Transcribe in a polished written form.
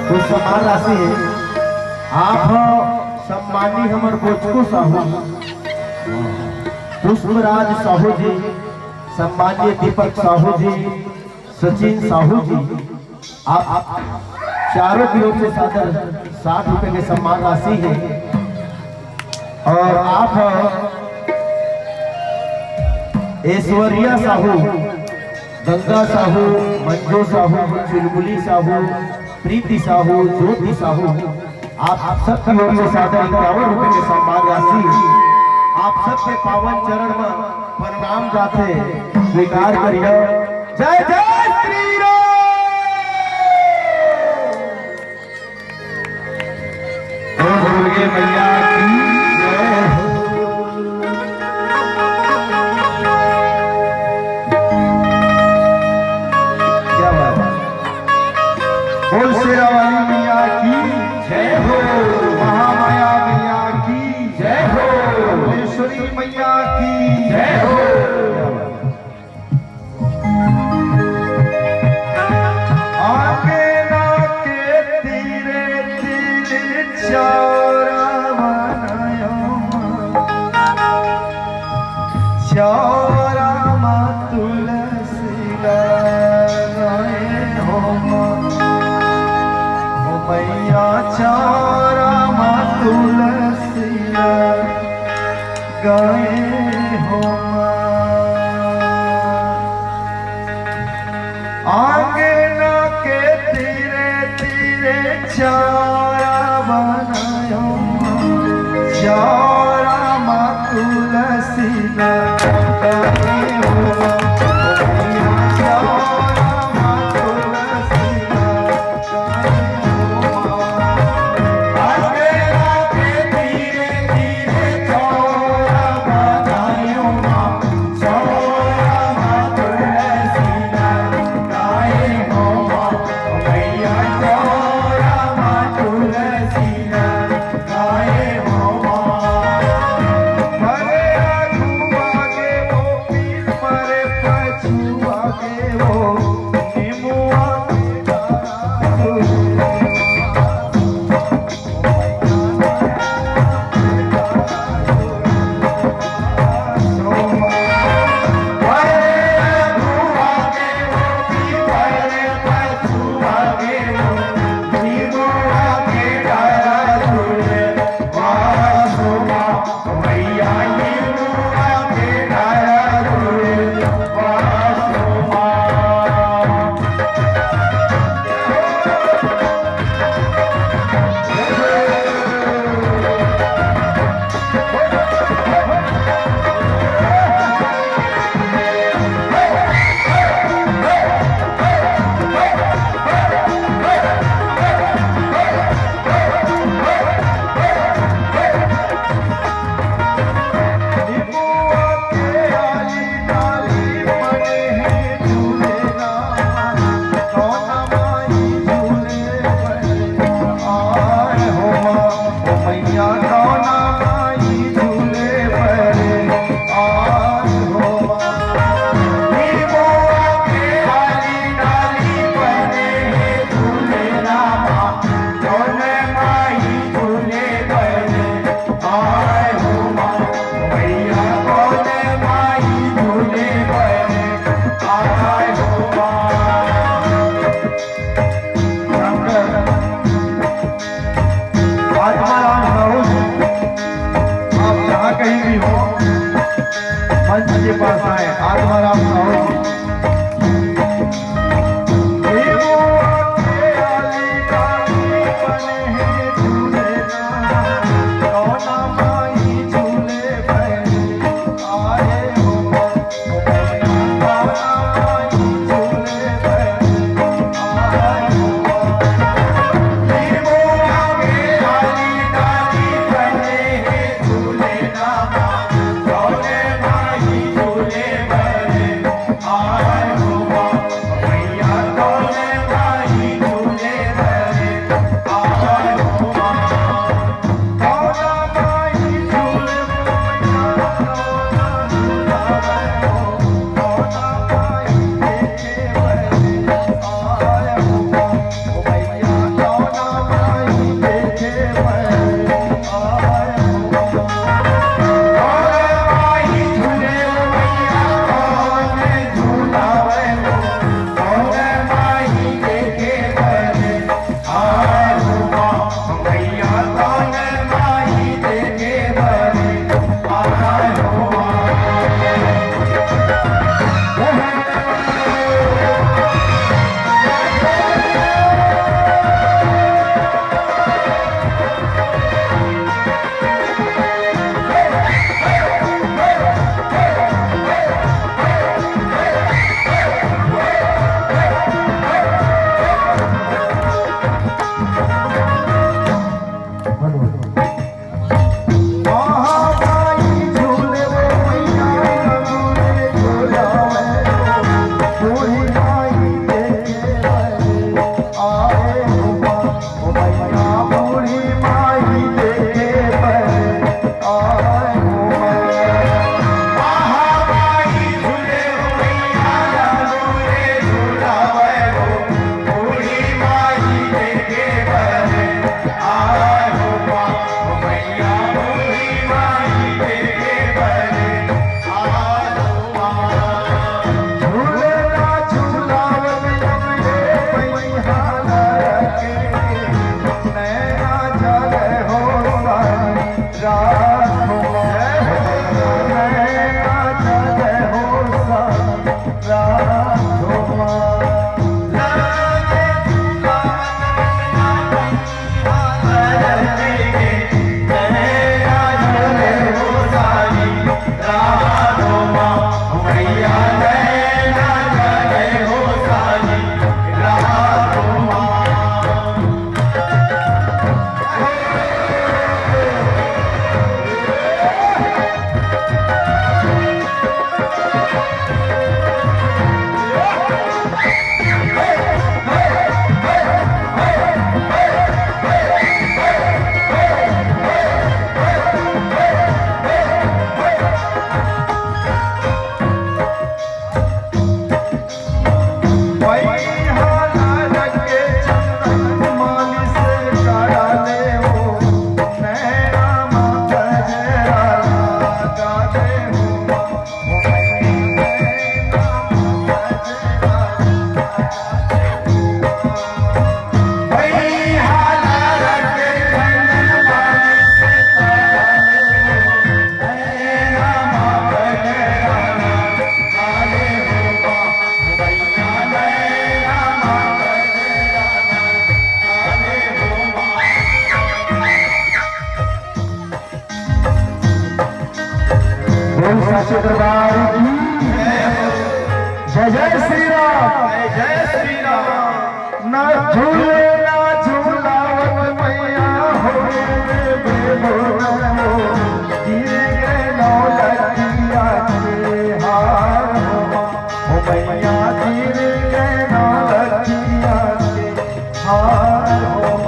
कुछ समान राशि है। आप सम्मानी हमर बोचको साहू पुष्पराज साहू जी, सम्मानीय दीपक साहू जी, सचिन साहू जी, आप चारों की ओर से सादर 60 रुपए के सम्मान राशि है। और आप ऐश्वर्या साहू, गंगा साहू, मंजू साहू, चुलबुली साहू, प्रीति साहू, ज्योति साहू, आप सबकी ओर से सादर 51 रुपए के सम्मान राशि आप सबके पावन चरण में प्रणाम जाते स्वीकार करिए। जय जय श्री राम। दुर्गे मैया की जय हो। क्या बात है। बोल शेरा वाली मैया की जय हो। महामाया मैया की जय हो। भुवनेश्वरी मैया की जय हो। आगे ना के तीरे तीरे चौरा बनायो चौरा माँ तुलसी लगाए हो मैया चौरा माँ तुलसी लगाए हो। आगे ना के तीरे तीरे चौरा बनायो चौरा माँ तुलसी लगाए हो मैया चौरा माँ तुलसी लगाए हो। आगे ना के तीरे तीरे चौरा बनायो चौरा माँ तुलसी लगाए हो मैया चौरा माँ तुलसी लगाए हो। सच्चे दरबार की जय जय श्री राम, जय श्री राम। ना झूले ना झूलावन मैया हो गिर गए नौलखिया के हार हो मैया गिर गए नौलखिया के हार हो।